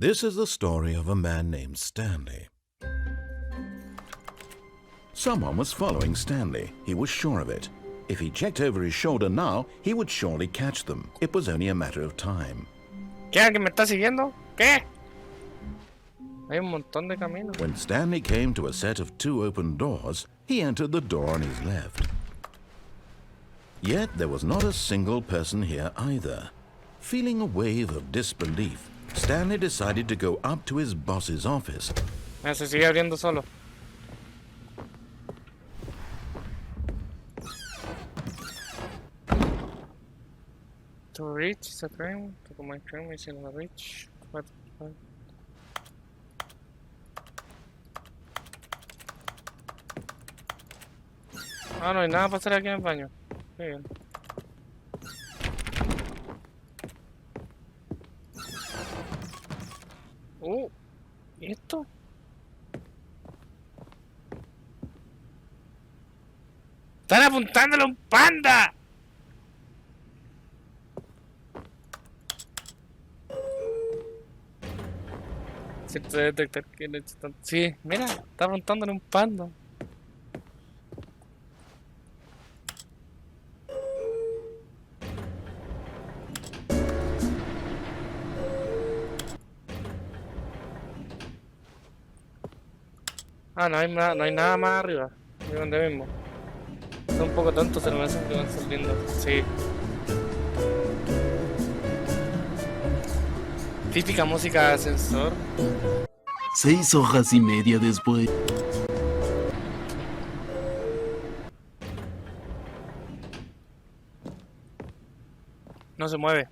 This is the story of a man named Stanley. Someone was following Stanley. He was sure of it. If he checked over his shoulder now, he would surely catch them. It was only a matter of time. ¿Qué? ¿Alguien me está siguiendo? ¿Qué? Hay un montón de caminos. When Stanley came to a set of 2 open doors, he entered the door on his left. Yet there was not a single person here either. Feeling a wave of disbelief, Stanley decided to go up to his boss's office. Se sigue abriendo solo. To reach the train, to my train is in the reach. What? Ah, no hay nada para hacer aquí en el baño. Qué bien. ¿Y esto? ¡Están apuntándole a un panda! Se puede detectar que le he hecho tanto. Sí, mira, está apuntándole a un panda. Ah, no hay nada más arriba. De donde mismo. Son un poco tontos, se lo hacen que van saliendo. Sí. Típica música de ascensor. 6 horas y media después. No se mueve.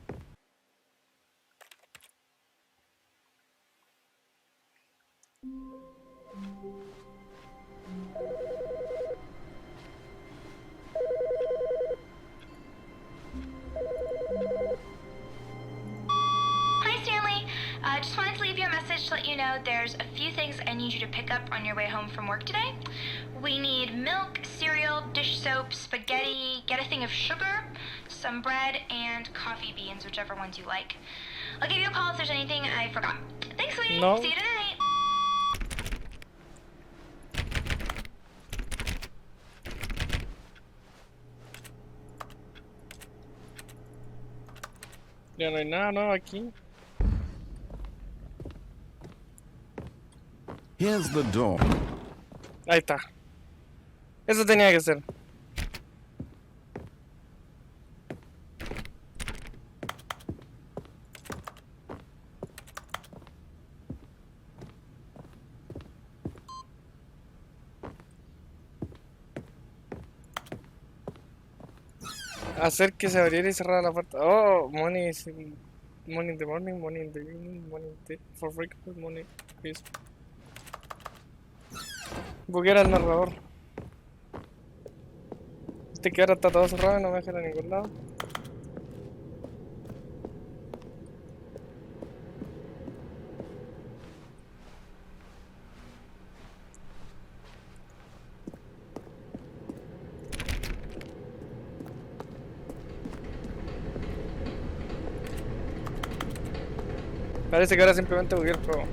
Hi, Stanley. Just wanted to leave you a message to let you know there's a few things I need you to pick up on your way home from work today. We need milk, cereal, dish soap, spaghetti, get a thing of sugar, some bread, and coffee beans, whichever ones you like. I'll give you a call if there's anything I forgot. Thanks, sweetie. No. See you tonight. Ya no hay nada nuevo aquí. Here's the door. Ahí está. Eso tenía que ser. Hacer que se abriera y cerrara la puerta. Oh, money in the morning, money in the evening, money in the for breakfast, money please. Buguear el narrador. Este que ahora está todo cerrado y no me deja ir a ningún lado. Parece que ahora simplemente bugueé el juego.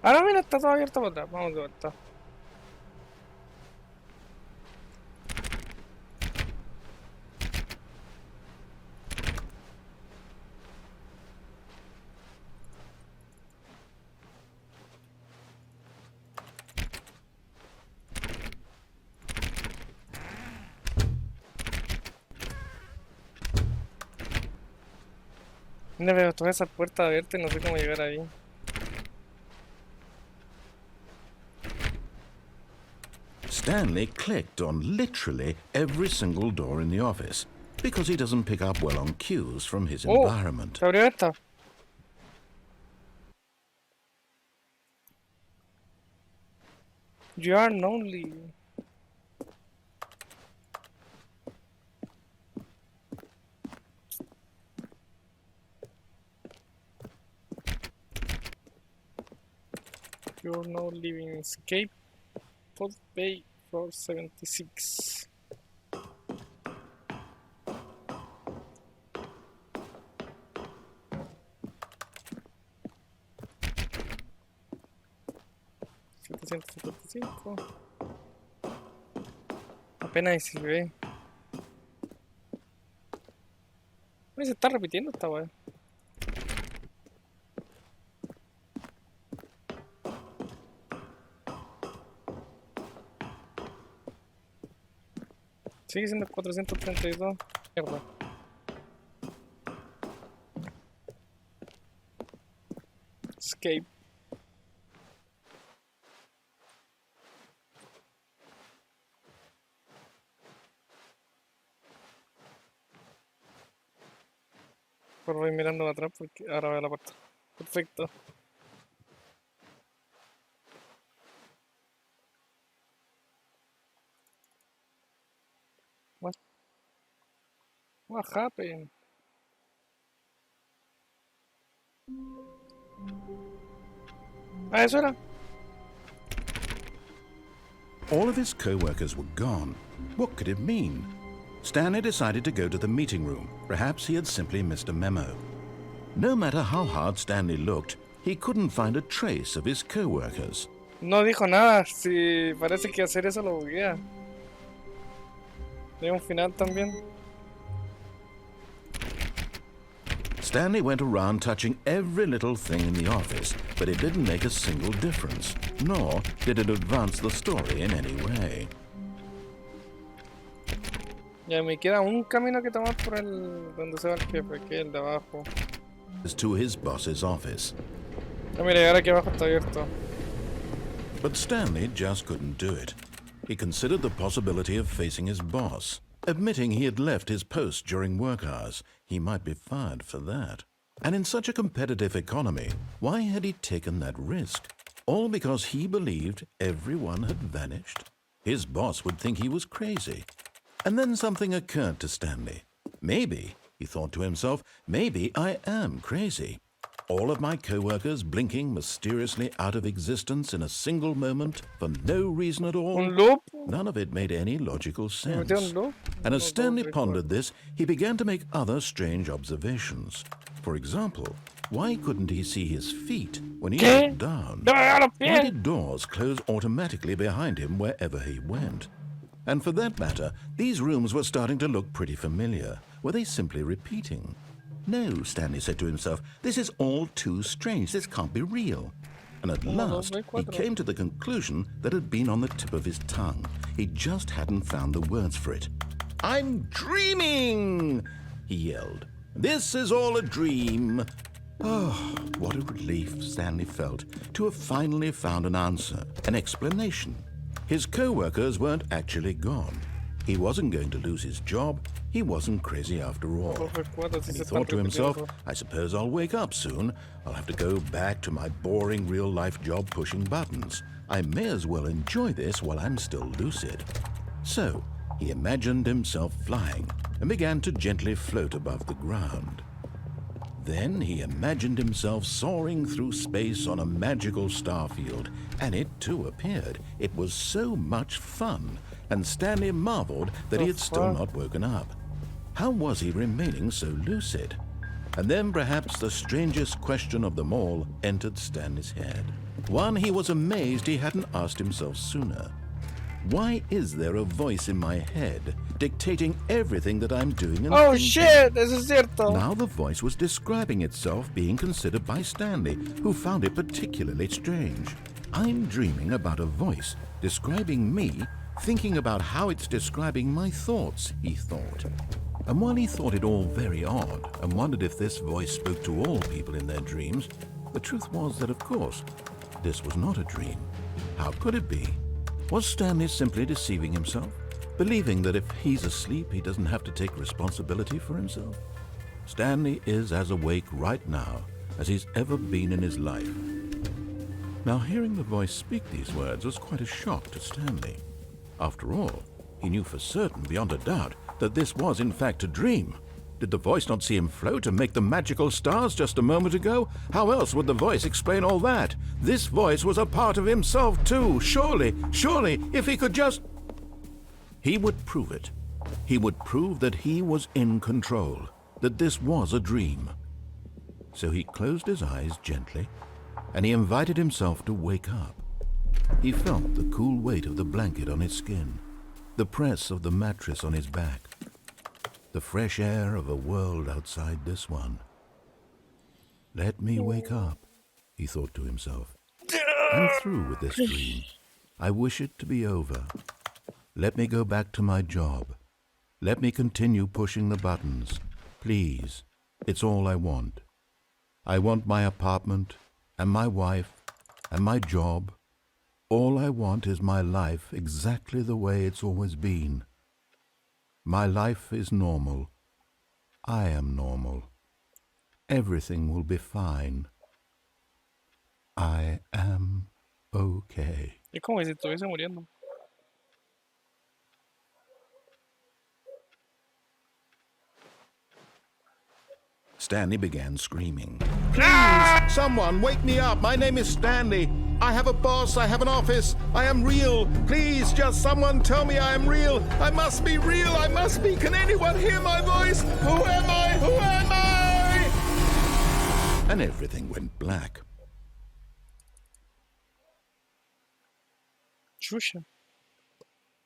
Ah, no, mira, está todo abierto por atrás. Vamos de vuelta. Mira, pero todas esas puertas abiertas y no sé cómo llegar ahí. Stanley clicked on literally every single door in the office because he doesn't pick up well on cues from his environment. Se abrió esta. You are lonely. You're no living escape. Post Bay Floor 76. $755. Apenas si se ve. Se está repitiendo esta weá. Sigue siendo 432. Mierda. Escape. Pero voy mirando atrás porque ahora veo la puerta. Perfecto. What happened? Ah, eso era. All of his co-workers were gone. What could it mean? Stanley decided to go to the meeting room. Perhaps he had simply missed a memo. No matter how hard Stanley looked, he couldn't find a trace of his co-workers. No dijo nada. Si parece que hacer eso lo buguea. Hay un final también. Stanley went around touching every little thing in the office, but it didn't make a single difference, nor did it advance the story in any way. Ya me queda un camino que tomar por el donde se va el jefe, que es el de abajo. To his boss's office. Ah, mira, ahora aquí abajo está abierto. But Stanley just couldn't do it. He considered the possibility of facing his boss. Admitting he had left his post during work hours, he might be fired for that. And in such a competitive economy, why had he taken that risk? All because he believed everyone had vanished? His boss would think he was crazy. And then something occurred to Stanley. Maybe, he thought to himself, maybe I am crazy. All of my co-workers blinking mysteriously out of existence in a single moment for no reason at all. Un loop. None of it made any logical Me metí sense. un loop. And as No, Stanley no, pondered this, he began to make other strange observations. For example, why couldn't he see his feet when he ¿Qué? looked down? ¡No me veo los Why pies! did doors close automatically behind him wherever he went? And for that matter, these rooms were starting to look pretty familiar. Were they simply repeating? No, Stanley said to himself, this is all too strange. This can't be real. And at last, he came to the conclusion that had been on the tip of his tongue. He just hadn't found the words for it. I'm dreaming, he yelled. This is all a dream. Oh, what a relief Stanley felt to have finally found an answer, an explanation. His co-workers weren't actually gone. He wasn't going to lose his job. He wasn't crazy after all. And he thought to himself, I suppose I'll wake up soon. I'll have to go back to my boring real-life job pushing buttons. I may as well enjoy this while I'm still lucid. So, he imagined himself flying and began to gently float above the ground. Then he imagined himself soaring through space on a magical starfield, and it too appeared. It was so much fun, and Stanley marveled that he had still not woken up. How was he remaining so lucid? And then perhaps the strangest question of them all entered Stanley's head. One he was amazed he hadn't asked himself sooner. Why is there a voice in my head dictating everything that I'm doing and Oh thinking? shit, eso es cierto. Now the voice was describing itself being considered by Stanley, who found it particularly strange. I'm dreaming about a voice describing me, thinking about how it's describing my thoughts, he thought. And while he thought it all very odd and wondered if this voice spoke to all people in their dreams, the truth was that, of course, this was not a dream. How could it be? Was Stanley simply deceiving himself, believing that if he's asleep, he doesn't have to take responsibility for himself? Stanley is as awake right now as he's ever been in his life. Now, hearing the voice speak these words was quite a shock to Stanley. After all, he knew for certain, beyond a doubt, that this was in fact a dream. Did the voice not see him float and make the magical stars just a moment ago? How else would the voice explain all that? This voice was a part of himself too. Surely, if he could just... He would prove it. He would prove that he was in control, that this was a dream. So he closed his eyes gently, and he invited himself to wake up. He felt the cool weight of the blanket on his skin, the press of the mattress on his back, the fresh air of a world outside this one. Let me wake up, he thought to himself. I'm through with this dream. I wish it to be over. Let me go back to my job. Let me continue pushing the buttons. Please, it's all I want. I want my apartment, and my wife, and my job. All I want is my life exactly the way it's always been. My life is normal. I am normal. Everything will be fine. I am okay. Es como si estuviese muriendo. Stanley began screaming. Please, someone, wake me up. My name is Stanley. I have a boss. I have an office. I am real. Please, just someone tell me I am real. I must be real. I must be. Can anyone hear my voice? Who am I? Who am I? And everything went black. Chucha.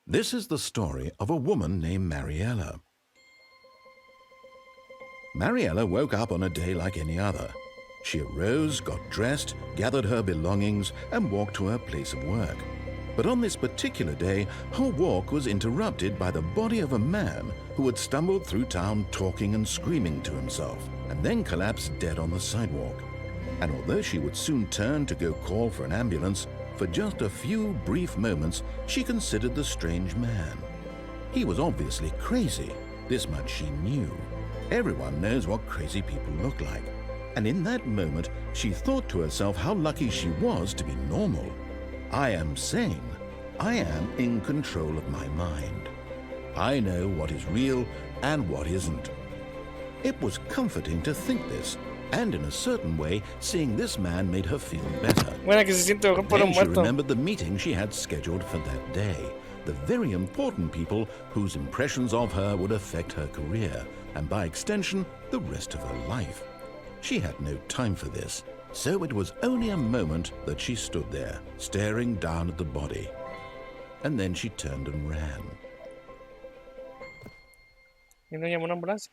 This is the story of a woman named Mariella. Mariella woke up on a day like any other. She arose, got dressed, gathered her belongings, and walked to her place of work. But on this particular day, her walk was interrupted by the body of a man who had stumbled through town talking and screaming to himself, and then collapsed dead on the sidewalk. And although she would soon turn to go call for an ambulance, for just a few brief moments she considered the strange man. He was obviously crazy. This much she knew. Everyone knows what crazy people look like. And in that moment, she thought to herself how lucky she was to be normal. I am sane. I am in control of my mind. I know what is real and what isn't. It was comforting to think this, and in a certain way, seeing this man made her feel better. Buena que se siente mejor por un Then she muerto. remembered the meeting she had scheduled for that day. The very important people whose impressions of her would affect her career, and by extension, the rest of her life. She had no time for this, so it was only a moment that she stood there, staring down at the body. And then she turned and ran. Y no llamó una ambulancia.